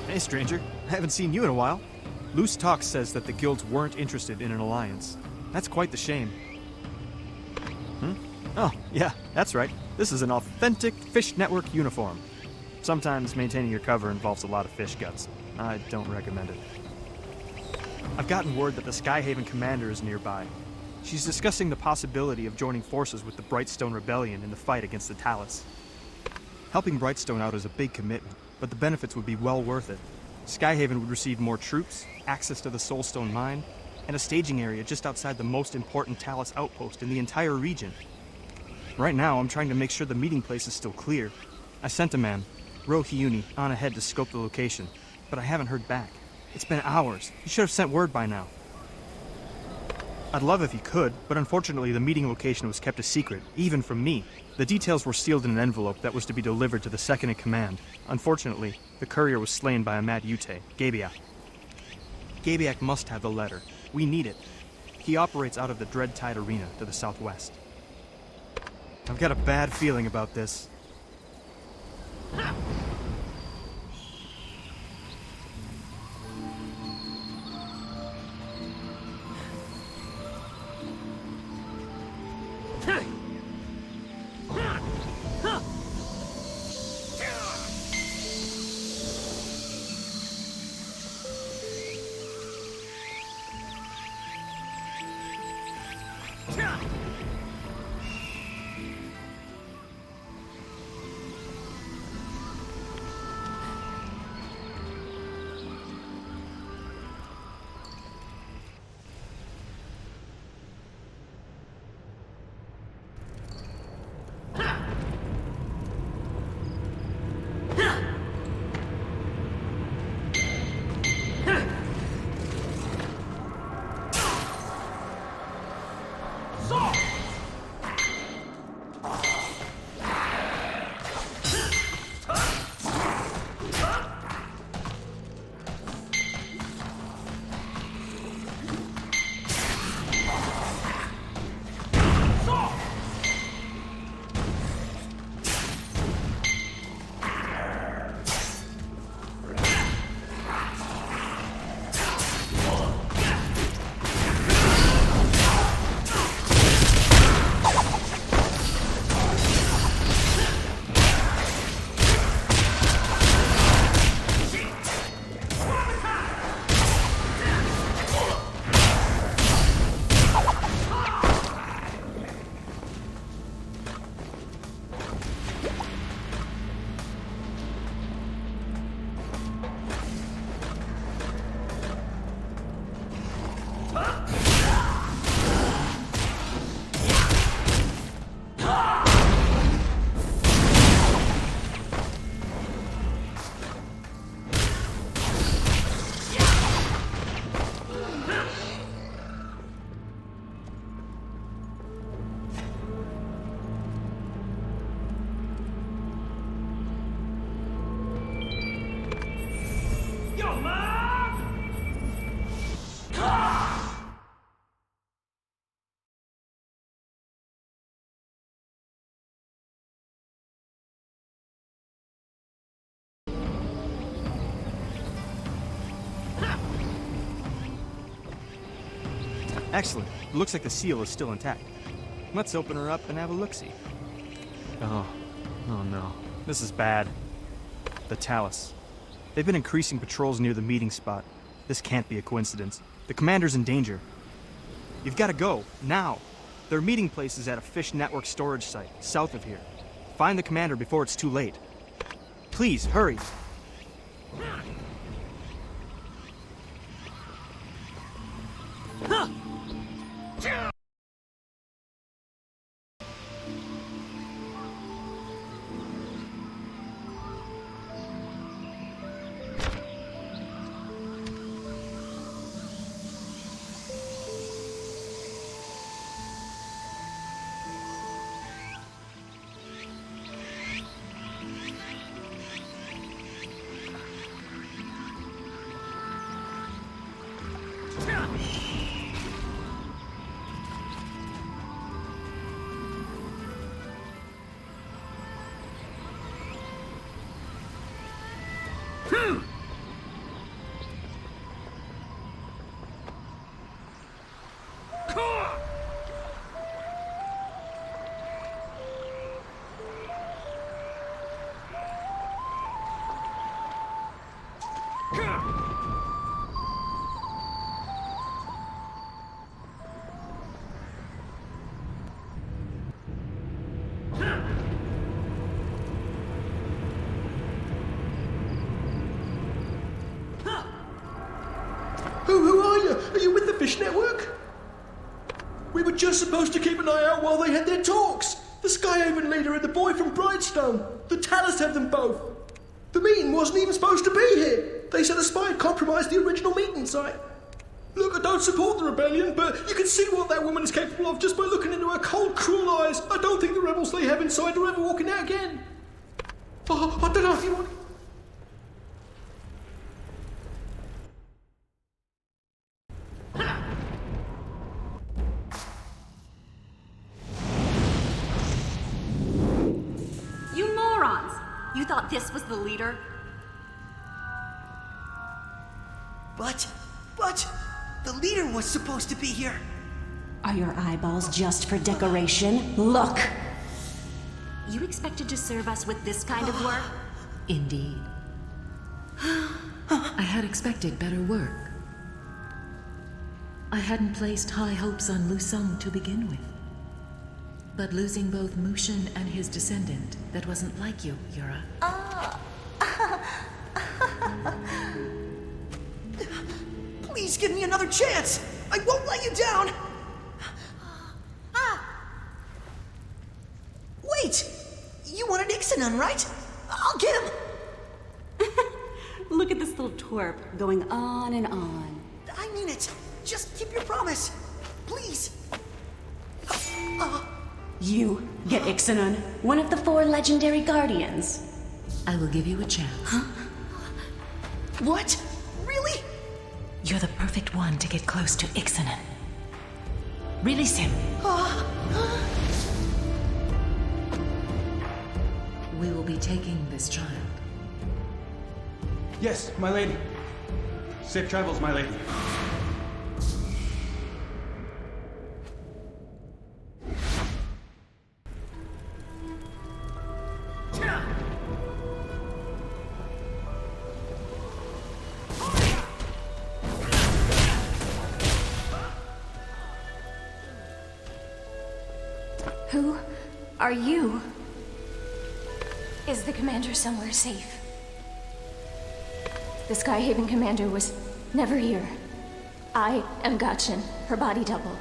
Hey, stranger. I haven't seen you in a while. Loose talk says that the guilds weren't interested in an alliance. That's quite the shame. Oh, yeah, that's right. This is an authentic Fish Network uniform. Sometimes maintaining your cover involves a lot of fish guts. I don't recommend it. I've gotten word that the Skyhaven commander is nearby. She's discussing the possibility of joining forces with the Brightstone Rebellion in the fight against the Talus. Helping Brightstone out is a big commitment, but the benefits would be well worth it. Skyhaven would receive more troops, access to the Soulstone mine, and a staging area just outside the most important Talus outpost in the entire region. Right now, I'm trying to make sure the meeting place is still clear. I sent a man, Rohiuni, on ahead to scope the location, but I haven't heard back. It's been hours. He should have sent word by now. I'd love if he could, but unfortunately the meeting location was kept a secret, even from me. The details were sealed in an envelope that was to be delivered to the second-in-command. Unfortunately, the courier was slain by a mad Yute, Gabiak. Gabiak must have the letter. We need it. He operates out of the Dread Tide Arena to the southwest. I've got a bad feeling about this. Excellent. It looks like the seal is still intact. Let's open her up and have a look-see. Oh no. This is bad. The Talus. They've been increasing patrols near the meeting spot. This can't be a coincidence. The commander's in danger. You've got to go, now. Their meeting place is at a Fish Network storage site, south of here. Find the commander before it's too late. Please, hurry. Fish Network? We were just supposed to keep an eye out while they had their talks. The Skyhaven leader and the boy from Brightstone. The Talus had them both. The meeting wasn't even supposed to be here. They said a spy had compromised the original meeting site. Look, I don't support the rebellion, but you can see what that woman is capable of just by looking into her cold, cruel eyes. I don't think the rebels they have inside are ever walking out again. Oh, I don't know if you want... You morons! You thought this was the leader? But, the leader was supposed to be here. Are your eyeballs just for decoration? Look! You expected to serve us with this kind of work? Indeed. I had expected better work. I hadn't placed high hopes on Lu Sung to begin with. But losing both Mushin and his descendant, that wasn't like you, Yura. Please give me another chance. I won't let you down. Wait! You wanted Ixanon, right? I'll get him! Look at this little twerp going on and on. I mean it. Just keep your promise. Please. You get Ixanon, one of the 4 legendary guardians. I will give you a chance. What? Really? You're the perfect one to get close to Ixanon. Release him. We will be taking this child. Yes, my lady. Safe travels, my lady. Who are you? Is the commander somewhere safe? The Skyhaven commander was never here. I am Gotchen, her body double.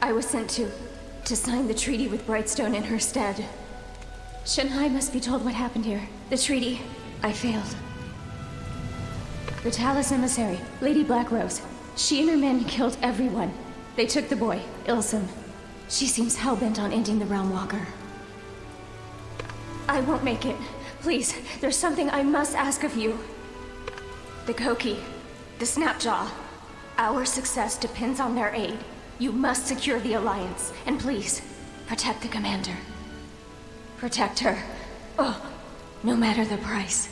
I was sent to sign the treaty with Brightstone in her stead. Shanghai must be told what happened here. The treaty, I failed. The Talus emissary, Lady Blackrose, she and her men killed everyone. They took the boy, Ilsum. She seems hell-bent on ending the Realm Walker. I won't make it. Please, there's something I must ask of you. The Koki, the Snapjaw. Our success depends on their aid. You must secure the Alliance, and please, protect the commander. Protect her. Oh, no matter the price.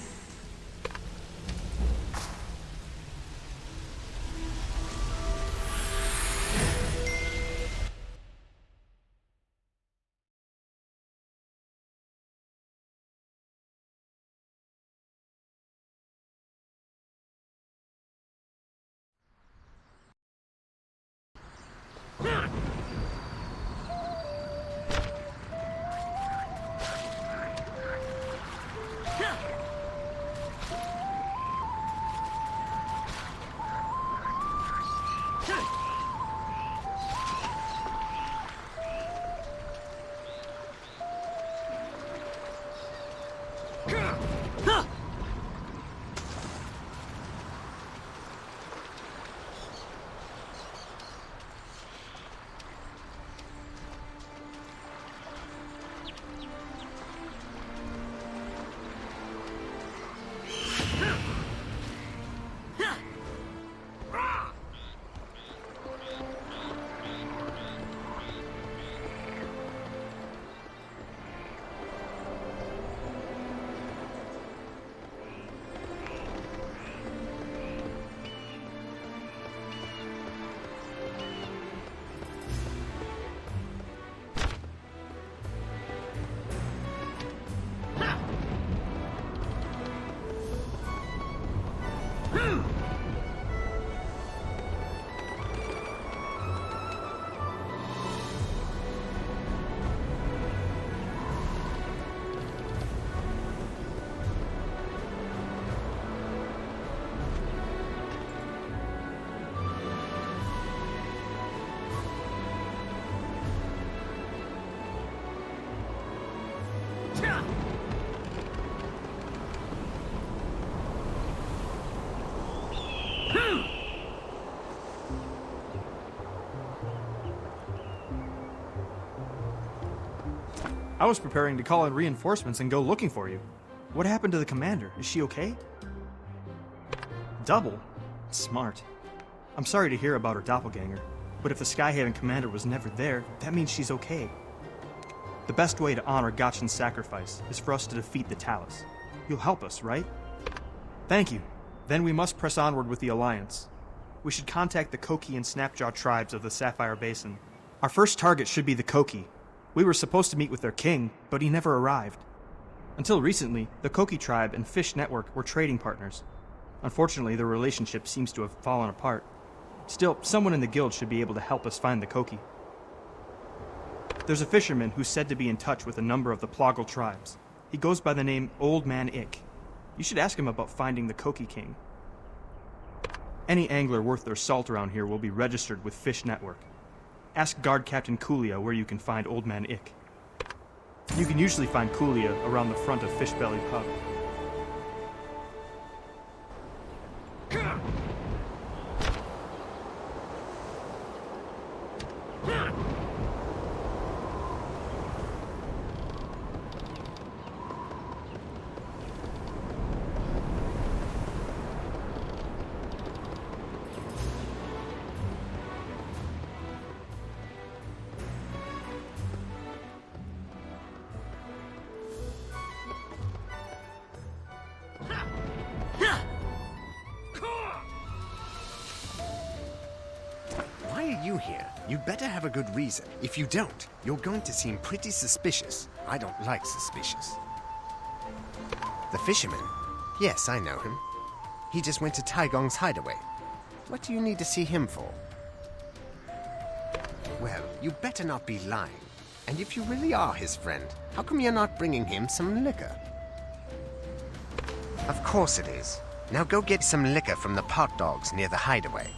I was preparing to call in reinforcements and go looking for you. What happened to the commander? Is she okay? Double? Smart. I'm sorry to hear about her doppelganger, but if the Skyhaven commander was never there, that means she's okay. The best way to honor Gotchin's sacrifice is for us to defeat the Talus. You'll help us, right? Thank you. Then we must press onward with the Alliance. We should contact the Koki and Snapjaw tribes of the Sapphire Basin. Our first target should be the Koki. We were supposed to meet with their king, but he never arrived. Until recently, the Koki tribe and Fish Network were trading partners. Unfortunately, their relationship seems to have fallen apart. Still, someone in the guild should be able to help us find the Koki. There's a fisherman who's said to be in touch with a number of the Ploggle tribes. He goes by the name Old Man Ick. You should ask him about finding the Koki King. Any angler worth their salt around here will be registered with Fish Network. Ask Guard Captain Kulia where you can find Old Man Ick. You can usually find Kulia around the front of Fishbelly Pub. Why are you here? You'd better have a good reason. If you don't, you're going to seem pretty suspicious. I don't like suspicious. The fisherman? Yes, I know him. He just went to Taigong's hideaway. What do you need to see him for? Well, you better not be lying. And if you really are his friend, how come you're not bringing him some liquor? Of course it is. Now go get some liquor from the pot dogs near the hideaway.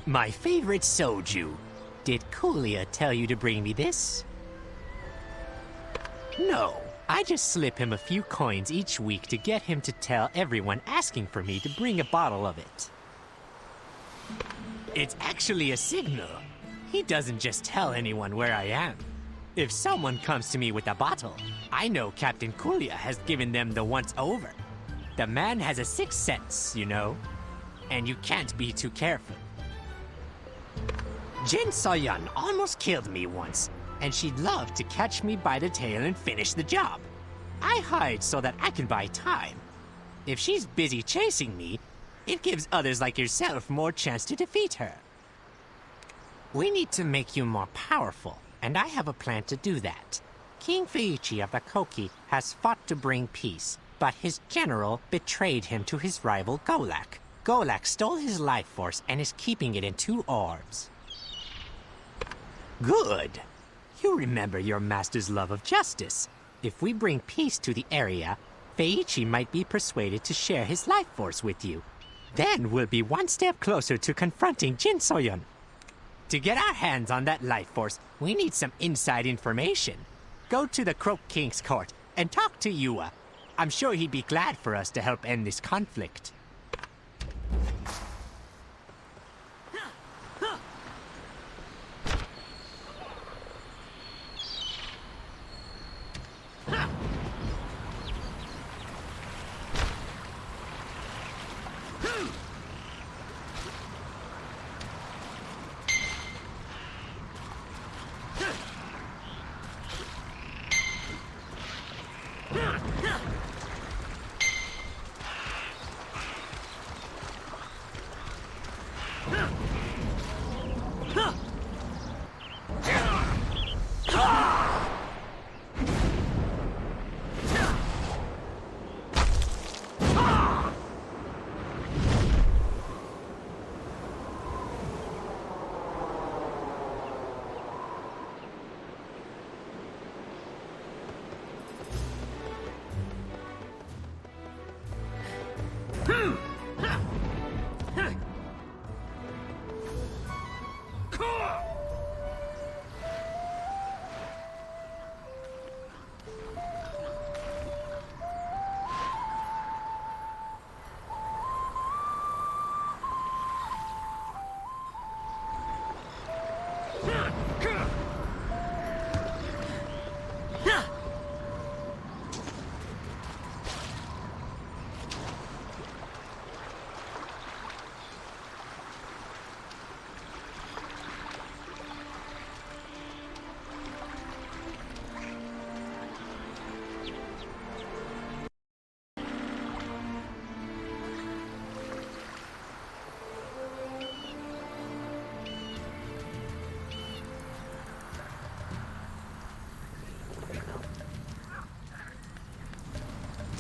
My favorite soju. Did Kulia tell you to bring me this? No, I just slip him a few coins each week to get him to tell everyone asking for me to bring a bottle of it. It's actually a signal. He doesn't just tell anyone where I am. If someone comes to me with a bottle, I know Captain Kulia has given them the once over. The man has a sixth sense, you know, and you can't be too careful. Jin Soyun almost killed me once, and she'd love to catch me by the tail and finish the job. I hide so that I can buy time. If she's busy chasing me, it gives others like yourself more chance to defeat her. We need to make you more powerful, and I have a plan to do that. King Feiichi of the Koki has fought to bring peace, but his general betrayed him to his rival Golak. Golak stole his life force and is keeping it in 2 orbs. Good. You remember your master's love of justice. If we bring peace to the area, Feiichi might be persuaded to share his life force with you. Then we'll be 1 step closer to confronting Jin Soyeon. To get our hands on that life force, we need some inside information. Go to the Croak King's court and talk to Yua. I'm sure he'd be glad for us to help end this conflict.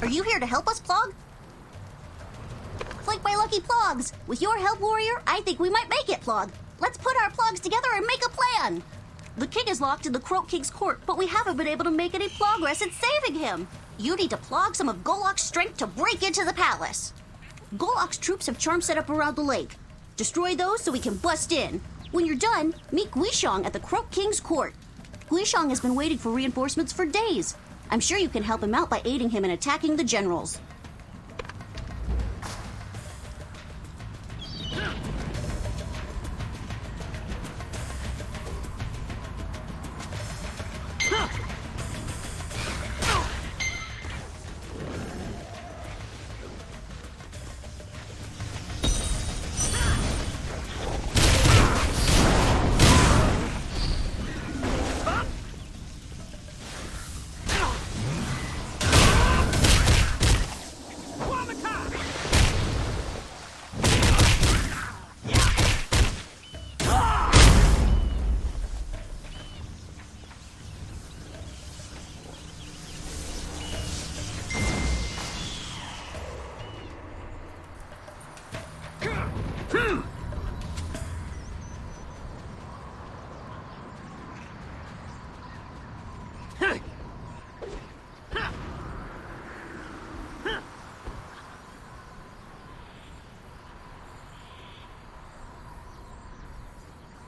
Are you here to help us, Plog? Flanked by Lucky Plogs! With your help, warrior, I think we might make it, Plog. Let's put our Plogs together and make a plan! The king is locked in the Croak King's court, but we haven't been able to make any progress in saving him. You need to Plog some of Golak's strength to break into the palace. Golak's troops have charms set up around the lake. Destroy those so we can bust in. When you're done, meet Guishong at the Croak King's court. Guishong has been waiting for reinforcements for days. I'm sure you can help him out by aiding him in attacking the generals.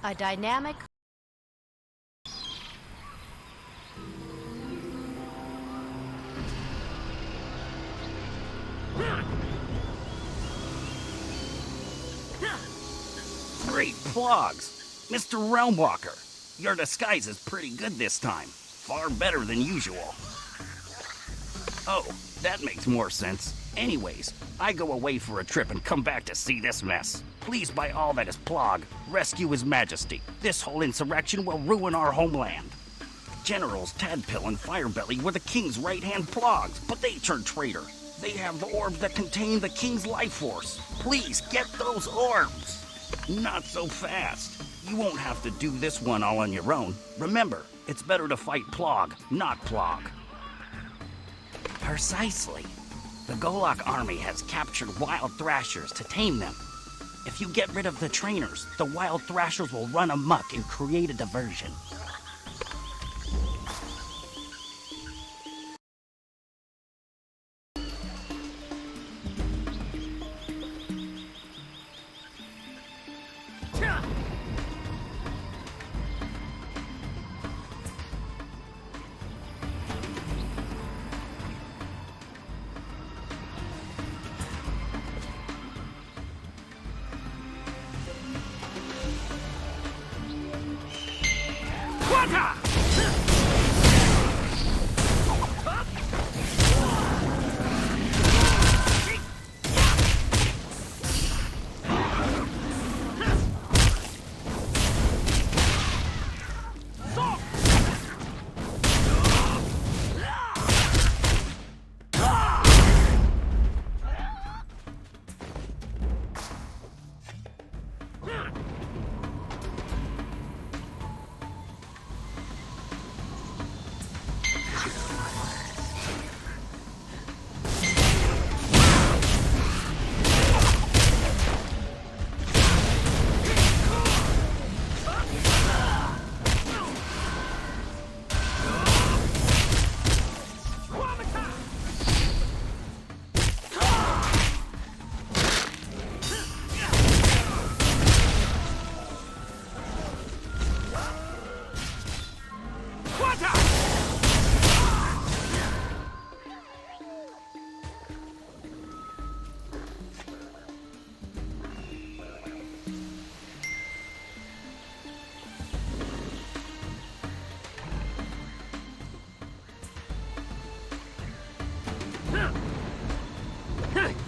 A dynamic... Great Plogs! Mr. Realmwalker, your disguise is pretty good this time. Far better than usual. Oh, that makes more sense. Anyways, I go away for a trip and come back to see this mess. Please, by all that is Plog, rescue His Majesty. This whole insurrection will ruin our homeland. Generals Tadpole and Firebelly were the king's right-hand plogs, but they turned traitor. They have the orbs that contain the king's life force. Please, get those orbs! Not so fast. You won't have to do this one all on your own. Remember, it's better to fight Plog, not Plog. Precisely. The Golok army has captured wild thrashers to tame them. If you get rid of the trainers, the wild thrashers will run amok and create a diversion.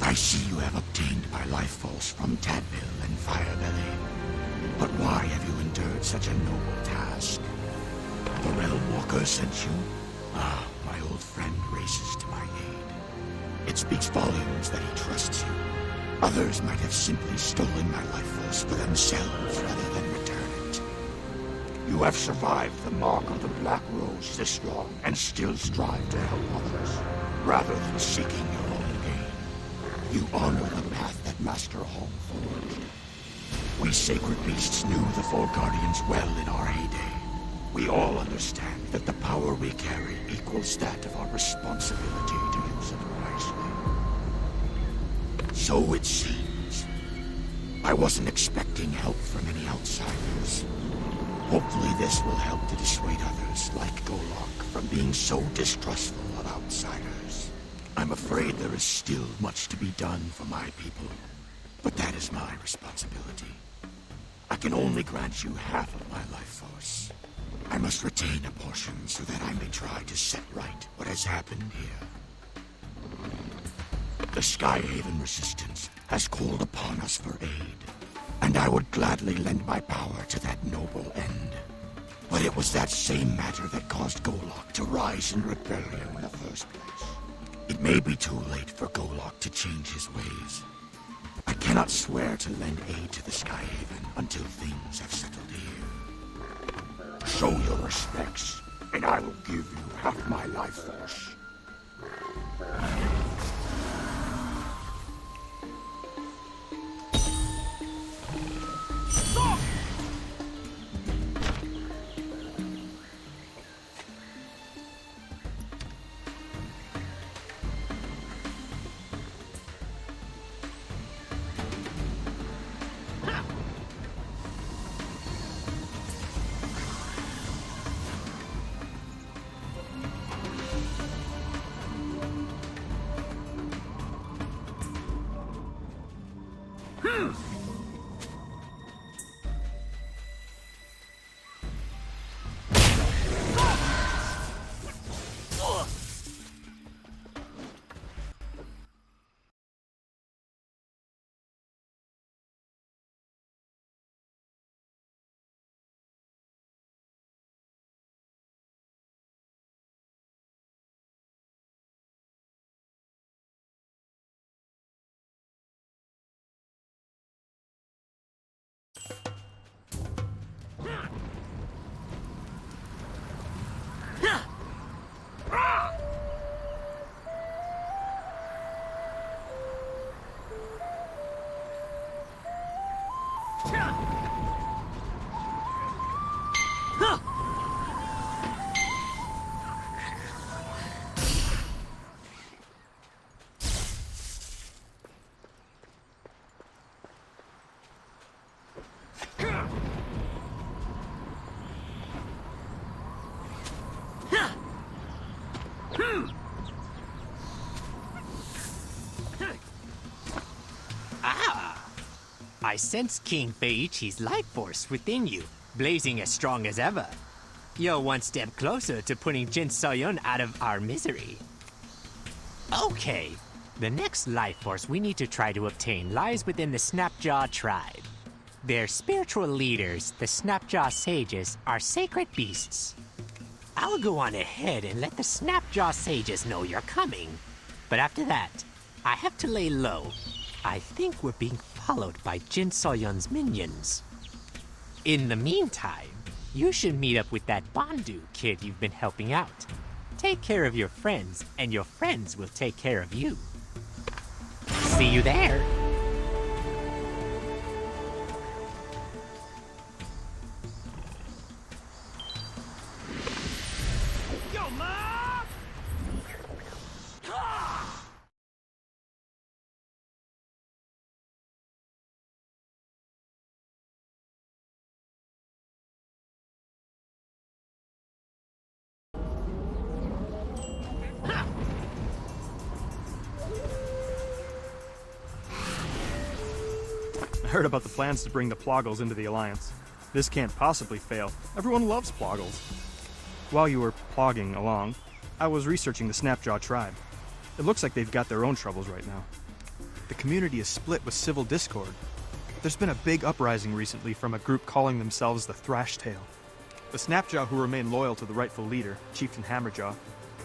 I see you have obtained my life force from Tadpole and Firebelly. But why have you endured such a noble task? The Realm Walker sent you? Ah, my old friend races to my aid. It speaks volumes that he trusts you. Others might have simply stolen my life force for themselves rather than return it. You have survived the mark of the Black Rose this long and still strive to help others, rather than seeking your own gain. You honor the path that Master Hall forged. We Sacred Beasts knew the Four Guardians well in our heyday. We all understand that the power we carry equals that of our responsibility to use it wisely. So it seems. I wasn't expecting help from any outsiders. Hopefully this will help to dissuade others, like Golok, from being so distrustful of outsiders. I'm afraid there is still much to be done for my people, but that is my responsibility. I can only grant you half of my life force. I must retain a portion so that I may try to set right what has happened here. The Skyhaven Resistance has called upon us for aid, and I would gladly lend my power to that noble end. But it was that same matter that caused Golok to rise in rebellion in the first place. It may be too late for Golok to change his ways. I cannot swear to lend aid to the Skyhaven until things have settled here. Show your respects, and I will give you half my life force. I sense King Feiichi's life force within you, blazing as strong as ever. You're one step closer to putting Jin Soyeon out of our misery. Okay, the next life force we need to try to obtain lies within the Snapjaw tribe. Their spiritual leaders, the Snapjaw sages, are sacred beasts. I'll go on ahead and let the Snapjaw sages know you're coming. But after that, I have to lay low. I think we're being followed by Jin Soyeon's minions. In the meantime, you should meet up with that Bandu kid you've been helping out. Take care of your friends, and your friends will take care of you. See you there! Yo, Ma! I heard about the plans to bring the Ploggles into the Alliance. This can't possibly fail. Everyone loves Ploggles. While you were plogging along, I was researching the Snapjaw tribe. It looks like they've got their own troubles right now. The community is split with civil discord. There's been a big uprising recently from a group calling themselves the Thrashtail. The Snapjaw who remain loyal to the rightful leader, Chieftain Hammerjaw,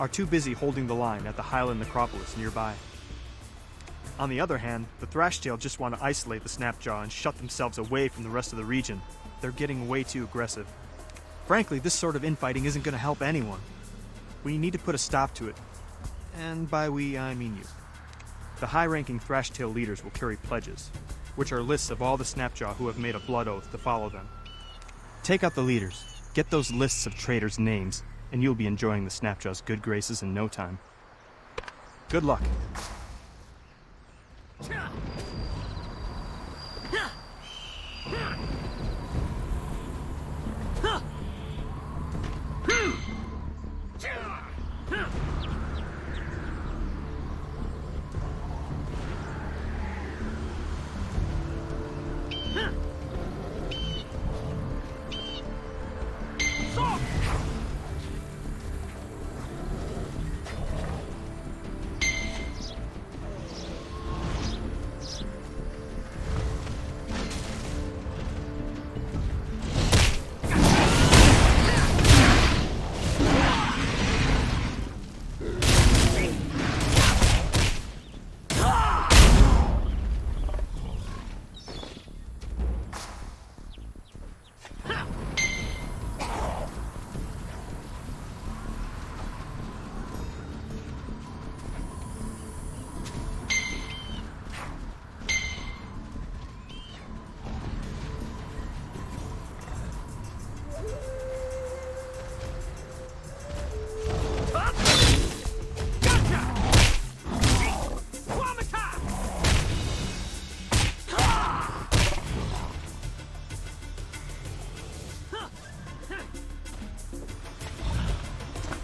are too busy holding the line at the Highland Necropolis nearby. On the other hand, the Thrashtail just want to isolate the Snapjaw and shut themselves away from the rest of the region. They're getting way too aggressive. Frankly, this sort of infighting isn't going to help anyone. We need to put a stop to it. And by we, I mean you. The high-ranking Thrashtail leaders will carry pledges, which are lists of all the Snapjaw who have made a blood oath to follow them. Take out the leaders, get those lists of traitors' names, and you'll be enjoying the Snapjaw's good graces in no time. Good luck.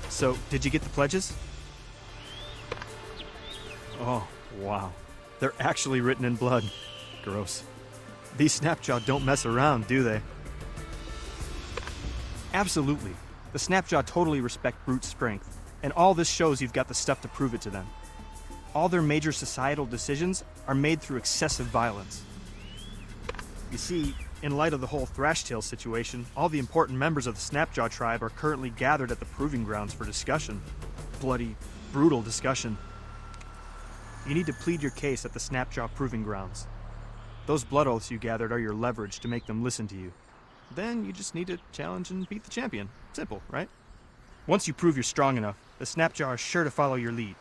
So, did you get the pledges? Oh, wow. They're actually written in blood. Gross. These Snapjaw don't mess around, do they? Absolutely. The Snapjaw totally respect brute strength, and all this shows you've got the stuff to prove it to them. All their major societal decisions are made through excessive violence. You see, in light of the whole Thrashtail situation, all the important members of the Snapjaw tribe are currently gathered at the Proving Grounds for discussion. Bloody, brutal discussion. You need to plead your case at the Snapjaw Proving Grounds. Those blood oaths you gathered are your leverage to make them listen to you. Then you just need to challenge and beat the champion. Simple, right? Once you prove you're strong enough, the Snapjaw are sure to follow your lead.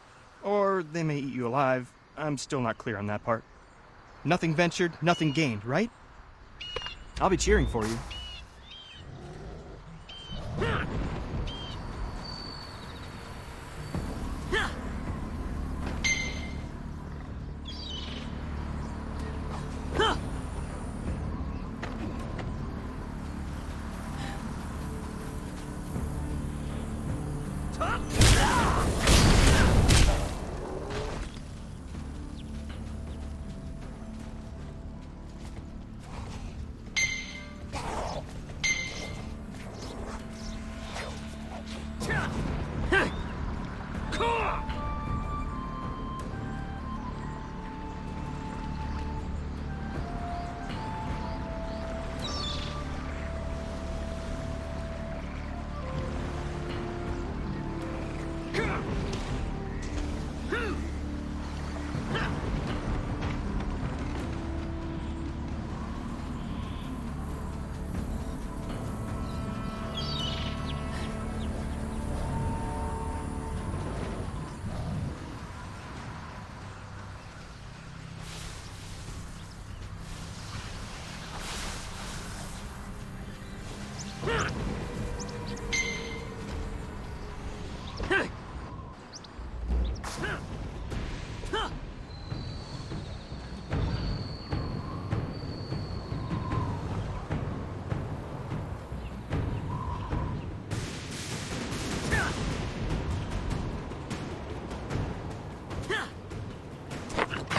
Or they may eat you alive. I'm still not clear on that part. Nothing ventured, nothing gained, right? I'll be cheering for you.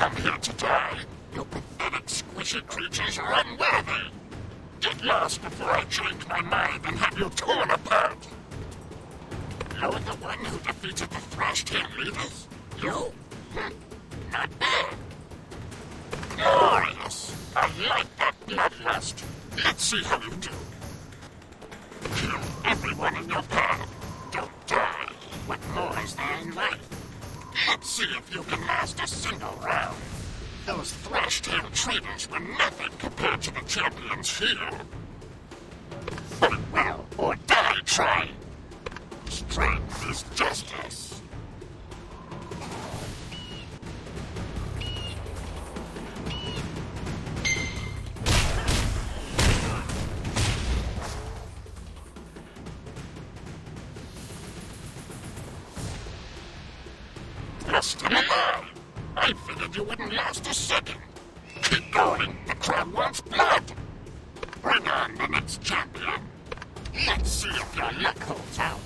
come here to die. You pathetic, squishy creatures are unworthy. Get lost before I change my mind and have you torn apart. You're the one who defeated the Thrashtail leaders? You? Not bad. Glorious. I like that bloodlust. Let's see how you do. Kill everyone in your path. Don't die. What more is there in life? Let's see if you can last a single round. Those Thrashtail traitors were nothing compared to the champions here. Fight well or die trying. Strength is justice. You're still alive. I figured you wouldn't last a second. Keep going. The crowd wants blood. Bring on the next champion. Let's see if your luck holds out.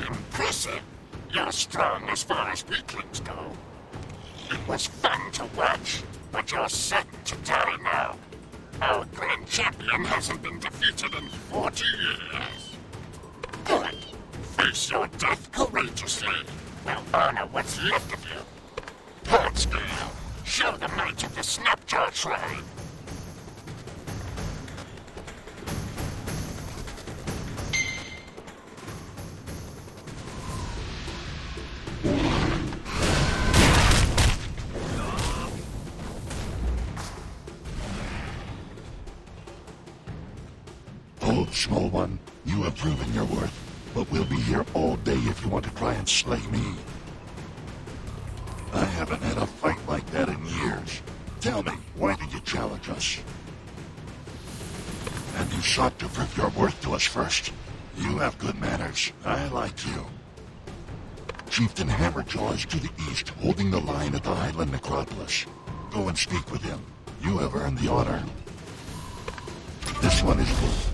Impressive. You're strong as far as weaklings go. It was fun to watch, but you're certain to die now. Our grand champion hasn't been defeated in 40 years. Good. Face your death courageously. We'll honor what's left of you. Hornscale, show the might of the Snapjaw Tribe. Hold, small one. You have proven your worth, but we'll be here all day if you want to try and slay me. I haven't had a fight like that in years. Tell me, why did you challenge us? And you sought to prove your worth to us first. You have good manners. I like you. Chieftain Hammerjaw is to the east, holding the line at the Highland Necropolis. Go and speak with him. You have earned the honor. This one is full.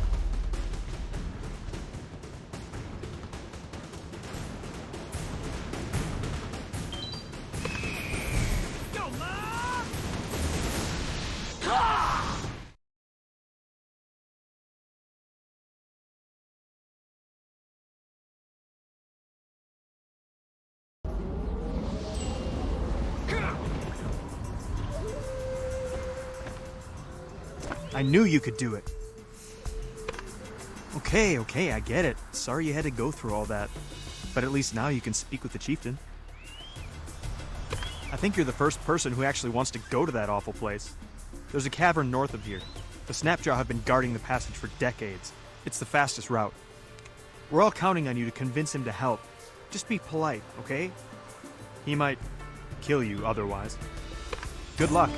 I knew you could do it. Okay, I get it. Sorry you had to go through all that. But at least now you can speak with the chieftain. I think you're the first person who actually wants to go to that awful place. There's a cavern north of here. The Snapjaw have been guarding the passage for decades. It's the fastest route. We're all counting on you to convince him to help. Just be polite, okay? He might kill you otherwise. Good luck.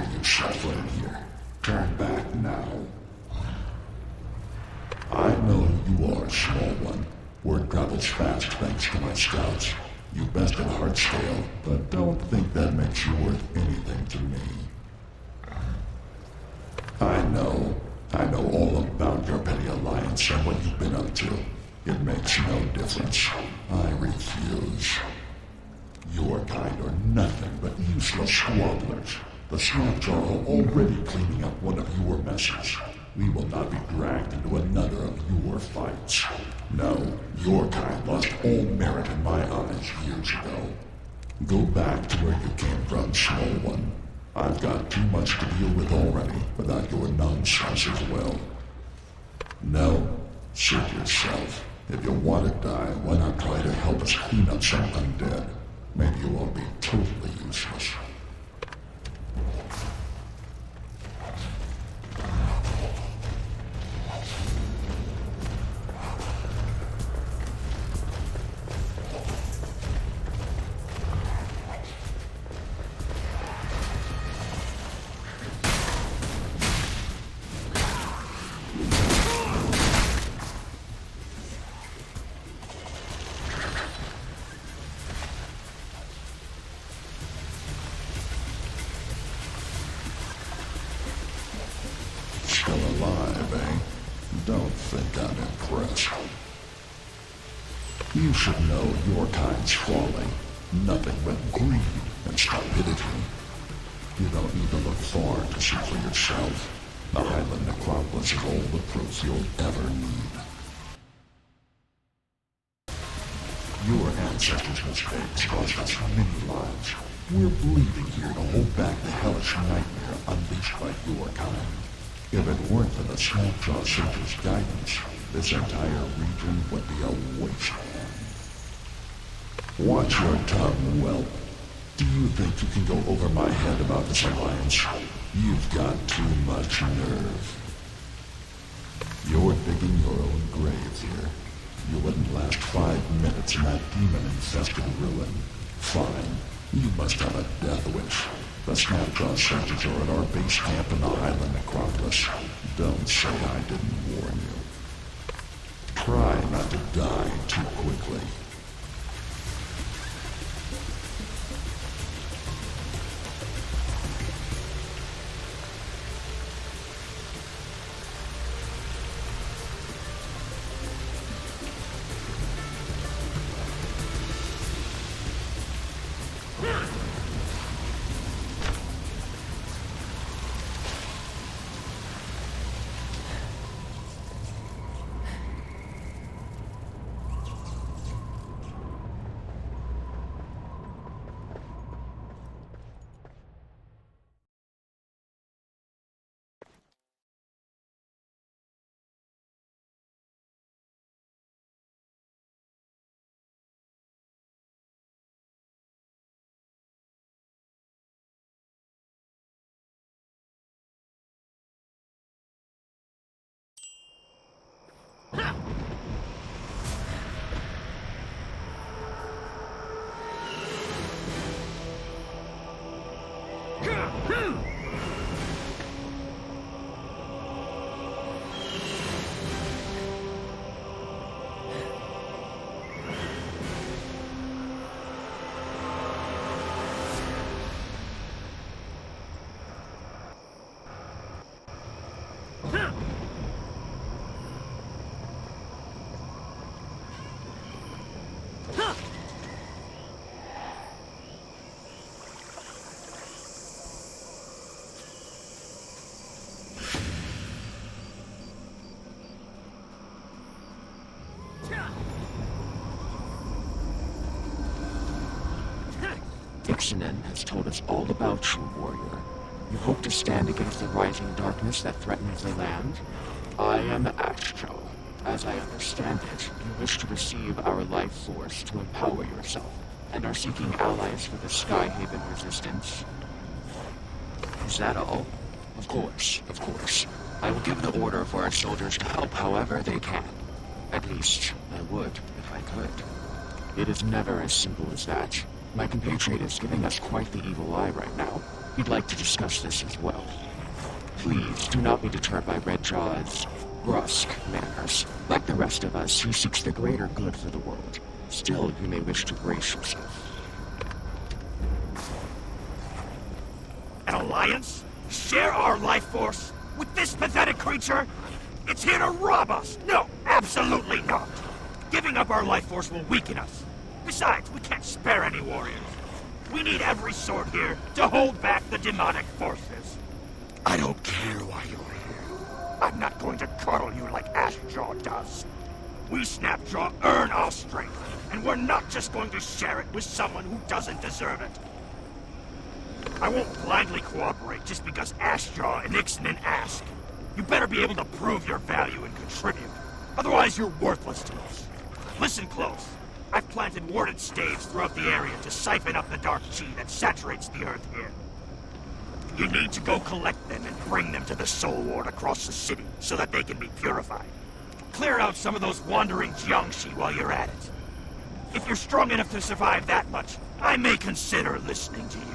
hear you shuffling here. Turn back now. I know who you are, small one. Word travels fast thanks to my scouts. You bested Heartsdale, but don't think that makes you worth anything to me. I know all about your petty alliance and what you've been up to. It makes no difference. I refuse. Your kind are nothing but useless squabblers. The Snapjaw are already cleaning up one of your messes. We will not be dragged into another of your fights. No, your kind lost all merit in my eyes years ago. Go back to where you came from, small one. I've got too much to deal with already without your nonsense as well. No, suit yourself. If you want to die, why not try to help us clean up some undead? Maybe you won't be totally useless. Still alive, eh? Don't think I'm impressed. You should know your kind's falling. Nothing but greed and stupidity. You don't need to look far to see for yourself. The Highland Necropolis is all the proof you'll ever need. Your ancestors' mistakes cost us many lives. We're bleeding here to hold back the hellish nightmare unleashed by your kind. If it weren't for the Snapjaw Surge's guidance, this entire region would be a wasteland. Watch your tongue, whelp. Do you think you can go over my head about this alliance? You've got too much nerve. You're digging your own grave here. You wouldn't last 5 minutes in that demon-infested ruin. Fine. You must have a death wish. The Snapjaw Surges are at our base camp in the Highland Necropolis. Don't say I didn't warn you. Try not to die too quickly. Ixanan has told us all about you, warrior. You hope to stand against the rising darkness that threatens the land? I am Astro. As I understand it, you wish to receive our life force to empower yourself, and are seeking allies for the Skyhaven resistance. Is that all? Of course, of course. I will give the order for our soldiers to help however they can. At least, I would, if I could. It is never as simple as that. My compatriot is giving us quite the evil eye right now. we'd like to discuss this as well. Please do not be deterred by Redjaw's brusque manners. Like the rest of us, he seeks the greater good for the world. Still, you may wish to brace yourself. An alliance? Share our life force with this pathetic creature? It's here to rob us! No, absolutely not! Giving up our life force will weaken us. Besides, we can't spare any warriors. We need every sword here to hold back the demonic forces. I don't care why you're here. I'm not going to cuddle you like Ashjaw does. We Snapjaw earn our strength, and we're not just going to share it with someone who doesn't deserve it. I won't blindly cooperate just because Ashjaw and Ixanan ask. You better be able to prove your value and contribute. Otherwise, you're worthless to us. Listen close. I've planted warded staves throughout the area to siphon up the dark chi that saturates the earth here. You need to go collect them and bring them to the Soul Ward across the city so that they can be purified. Clear out some of those wandering Jiangshi while you're at it. If you're strong enough to survive that much, I may consider listening to you.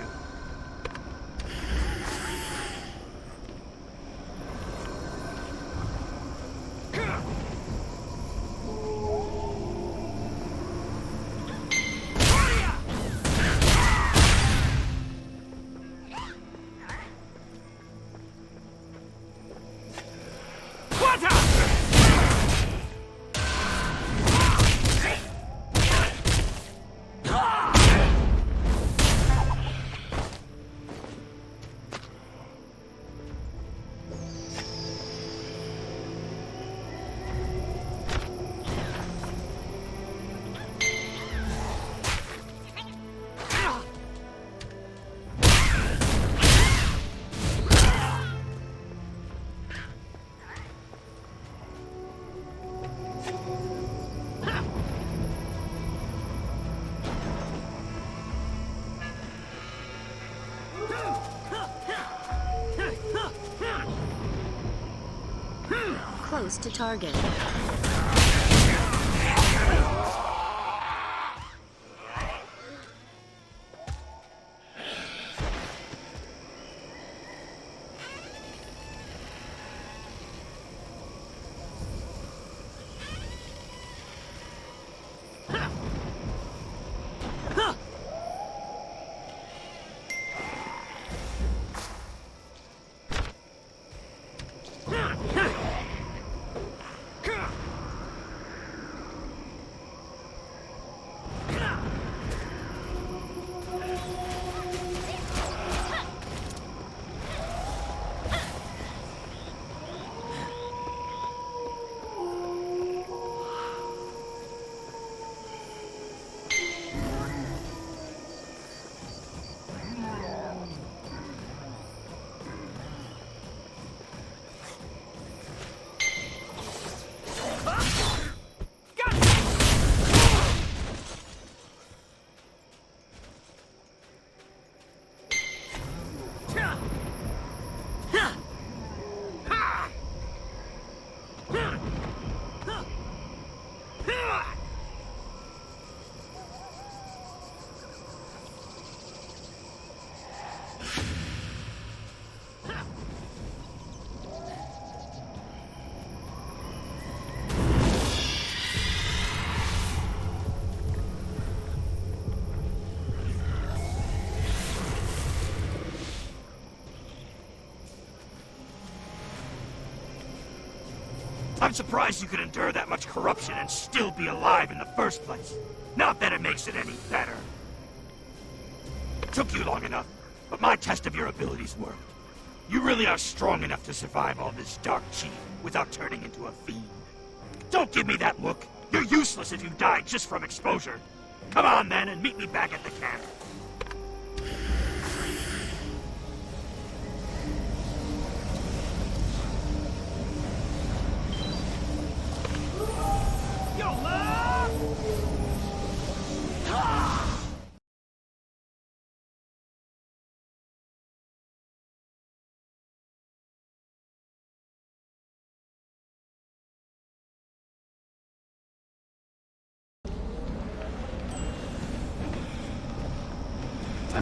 Close to target. I'm surprised you could endure that much corruption and still be alive in the first place. Not that it makes it any better. It took you long enough, but my test of your abilities worked. You really are strong enough to survive all this dark chi without turning into a fiend. Don't give me that look. You're useless if you die just from exposure. Come on then and meet me back at the camp.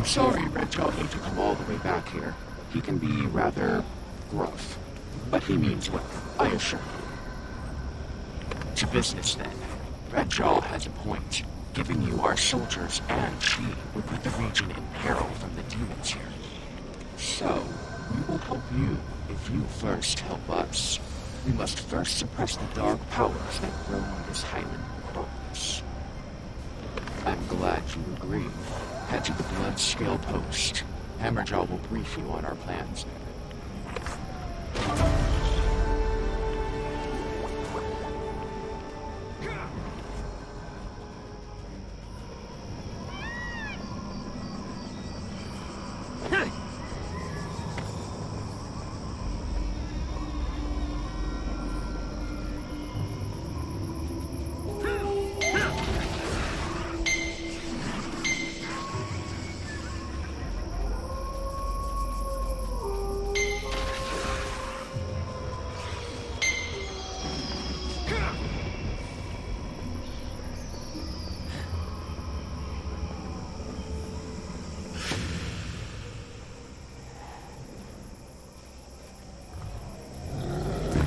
I'm sorry Red Jaw had to come all the way back here. He can be rather gruff, but he means well, I assure you. To business then. Red Jaw has a point. Giving you our soldiers and Chi would put the region in peril from the demons here. So, we will help you if you first help us. We must first suppress the dark powers that grow on this Highland necropolis. I'm glad you agree. Head to the Blood Scale Post. Hammerjaw will brief you on our plans.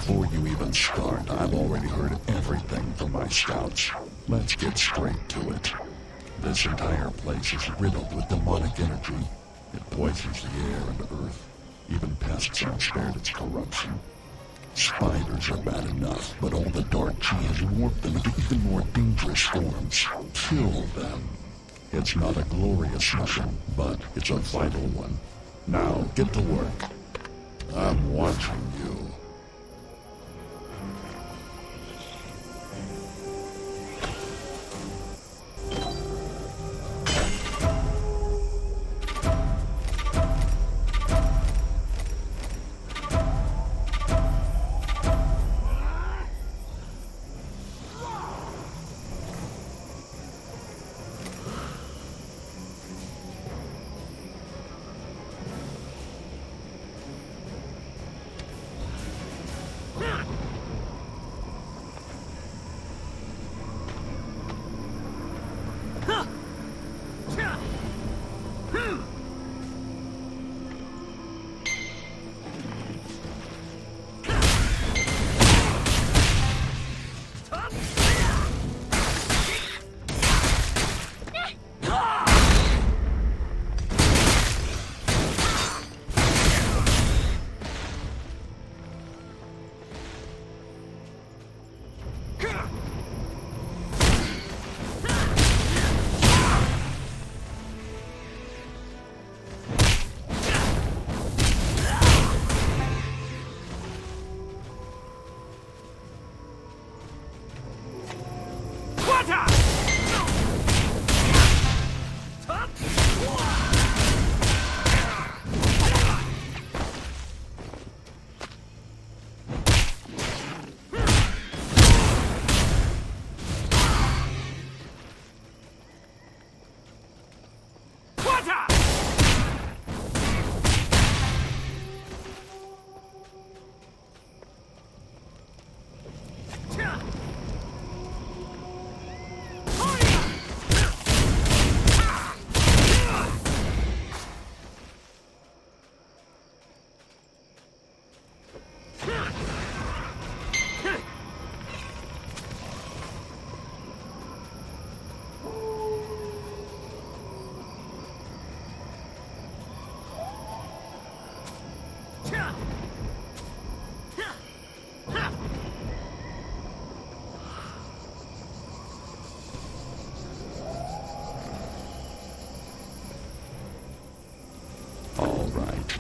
Before you even start, I've already heard everything from my scouts. Let's get straight to it. This entire place is riddled with demonic energy. It poisons the air and earth. Even pests aren't spared its corruption. Spiders are bad enough, but all the dark chi has warped them into even more dangerous forms. Kill them. It's not a glorious mission, but it's a vital one. Now, get to work. I'm watching you.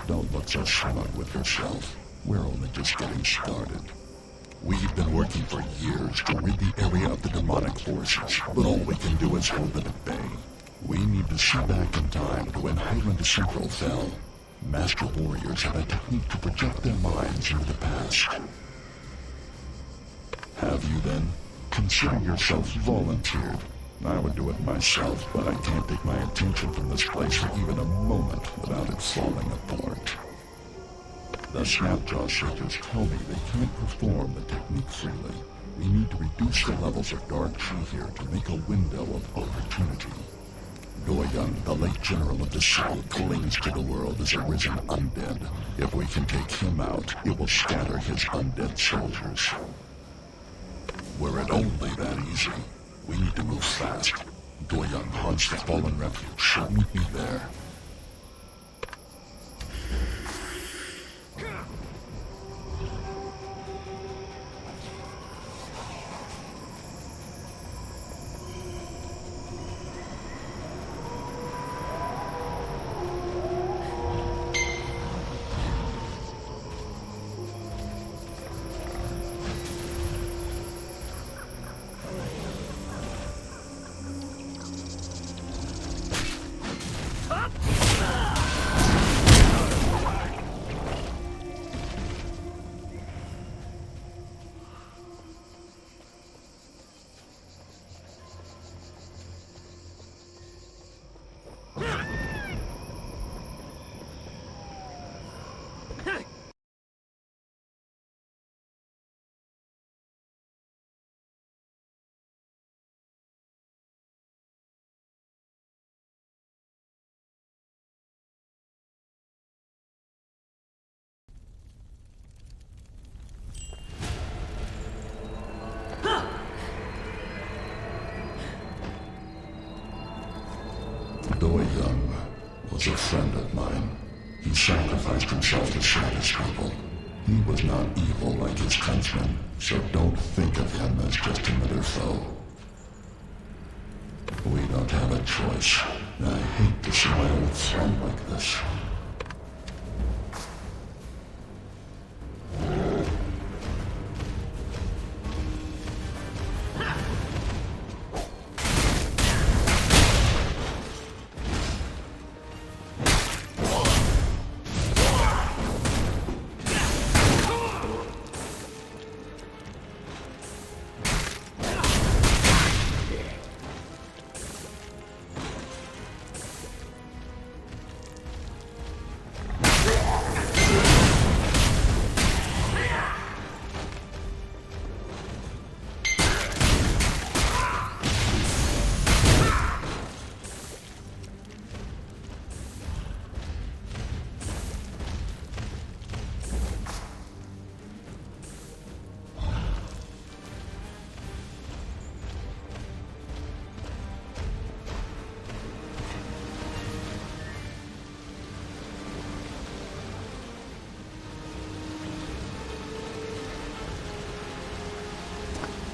Don't look so smug with yourself. We're only just getting started. We've been working for years to rid the area of the demonic forces, but all we can do is hold them at bay. We need to see back in time to when Highland Central fell. Master warriors have a technique to project their minds into the past. Have you then? Consider yourself volunteered. I would do it myself, but I can't take my attention from this place for even a moment without it falling apart. The Snapjaw Seekers tell me they can't perform the technique freely. We need to reduce the levels of dark chi here to make a window of opportunity. Doyoung, the late general of the city, clings to the world as a risen undead. If we can take him out, it will scatter his undead soldiers. Were it only that easy, we need to move fast. Doyoung haunts the fallen refuge, so meet me there. Doyoung was a friend of mine. He sacrificed himself to save his people. He was not evil like his countrymen, so don't think of him as just another foe. We don't have a choice. I hate to see my old friend like this.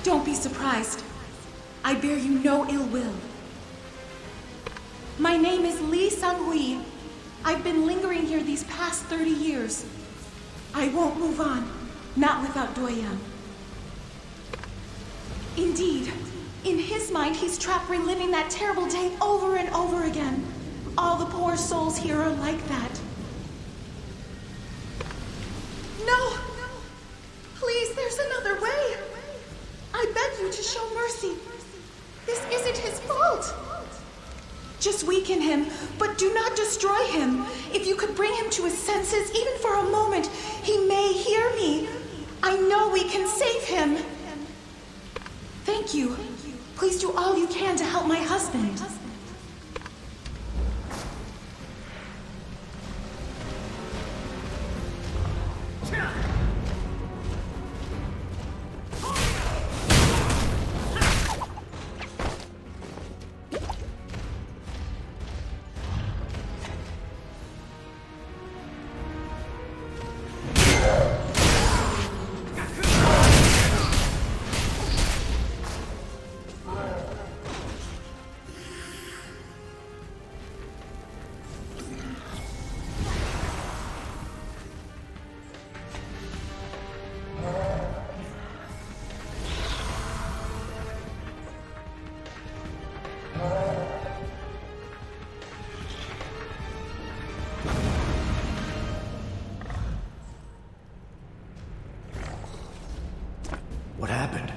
Don't be surprised. I bear you no ill will. My name is Lee Sang-hui. I've been lingering here these past 30 years. I won't move on, not without Doyoung. Indeed, in his mind, he's trapped reliving that terrible day over and over again. All the poor souls here are like that. No! Please, there's another way. I beg you to show mercy. This isn't his fault. Just weaken him, but do not destroy him. If you could bring him to his senses, even for a moment, he may hear me. I know we can save him. Thank you. Please do all you can to help my husband. What happened?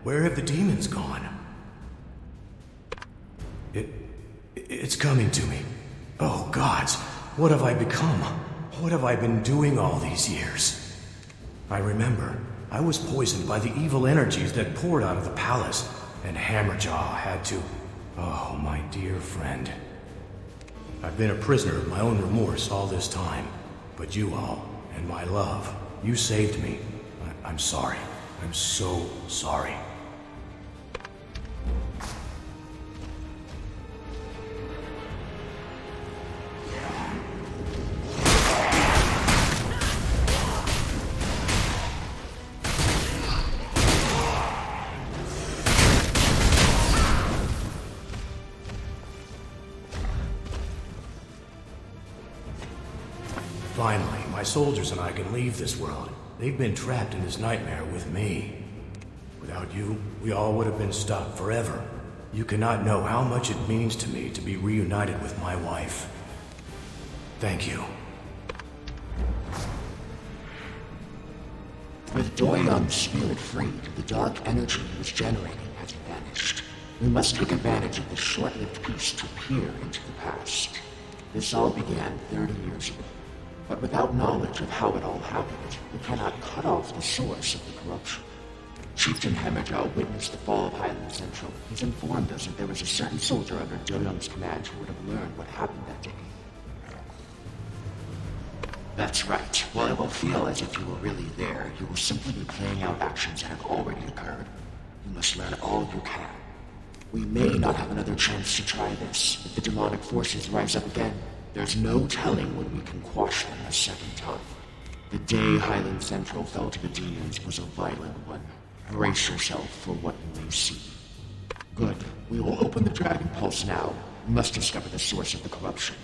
Where have the demons gone? It's coming to me. Oh, gods, what have I become? What have I been doing all these years? I remember, I was poisoned by the evil energies that poured out of the palace, and Hammerjaw had to... Oh, my dear friend, I've been a prisoner of my own remorse all this time. But you all, and my love, you saved me. I'm sorry. I'm so sorry. Finally, my soldiers and I can leave this world. They've been trapped in this nightmare with me. Without you, we all would have been stuck forever. You cannot know how much it means to me to be reunited with my wife. Thank you. With Do Young's spirit freed, the dark energy he was generating has vanished. We must take advantage of this short-lived peace to peer into the past. This all began 30 years ago. But without knowledge of how it all happened, we cannot cut off the source of the corruption. Chieftain Hammerjaw witnessed the fall of Highland Central. He's informed us that there was a certain soldier under Do Young's command who would have learned what happened that day. That's right. While it will feel as if you were really there, you will simply be playing out actions that have already occurred. You must learn all you can. We may not have another chance to try this. If the demonic forces rise up again, there's no telling when we can quash them a second time. The day Highland Central fell to the demons was a violent one. Brace yourself for what you may see. Good. We will open the Dragon Pulse now. We must discover the source of the corruption.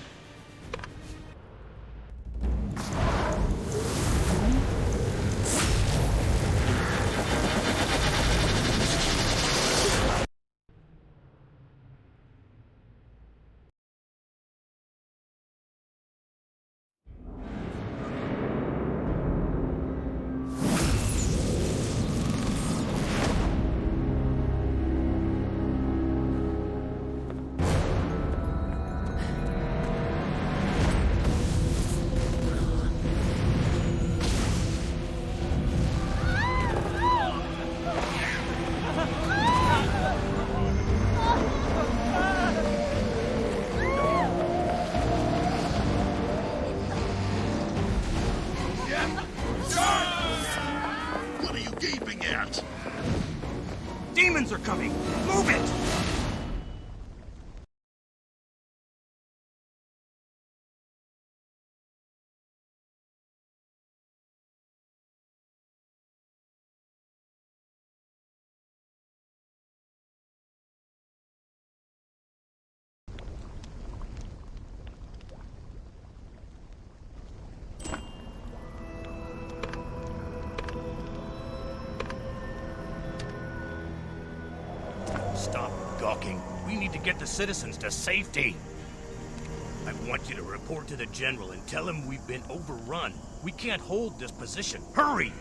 What are you gaping at? Demons are coming! Move it! Stop gawking. We need to get the citizens to safety. I want you to report to the General and tell him we've been overrun. We can't hold this position. Hurry!